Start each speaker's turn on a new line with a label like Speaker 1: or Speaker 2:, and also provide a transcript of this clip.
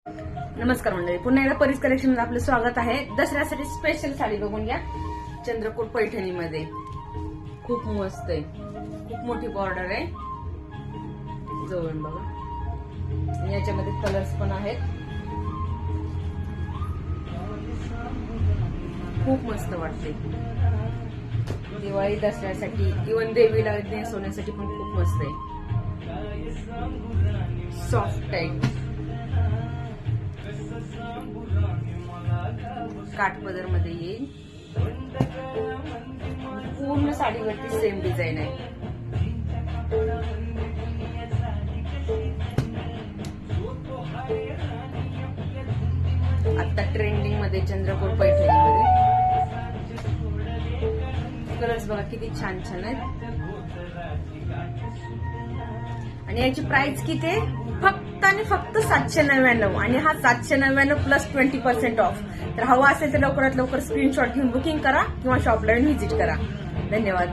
Speaker 1: नमस्कार मंडळी, पुन्हा एकदा परीस कलेक्शन मध्ये आपलं स्वागत आहे. दसऱ्यासाठी स्पेशल साडी बघून घ्या. चंद्रकोर पैठणीमध्ये खूप मस्त आहे, खूप मोठी बॉर्डर आहे. जवळ बघा, आणि याच्यामध्ये कलर्स पण आहेत. खूप मस्त वाटते. दिवाळी दसऱ्यासाठी इव्हन देवीला नेसवण्यासाठी पण खूप मस्त आहे. सॉफ्ट आहे, काठपदर मध्ये येईल. पूर्ण साडीवरती सेम डिझाईन आहे. आता ट्रेंडिंग मध्ये चंद्रकोर पैठणीमध्ये कलर्स बघा किती छान छान आहेत. आणि याची प्राइस किती आहे? फक्त आणि फक्त 799. आणि हा 799 प्लस 20% ऑफ. तर हवा असेल तर लवकरात लवकर स्क्रीनशॉट घेऊन बुकिंग करा किंवा शॉपला येऊन व्हिजिट करा. धन्यवाद.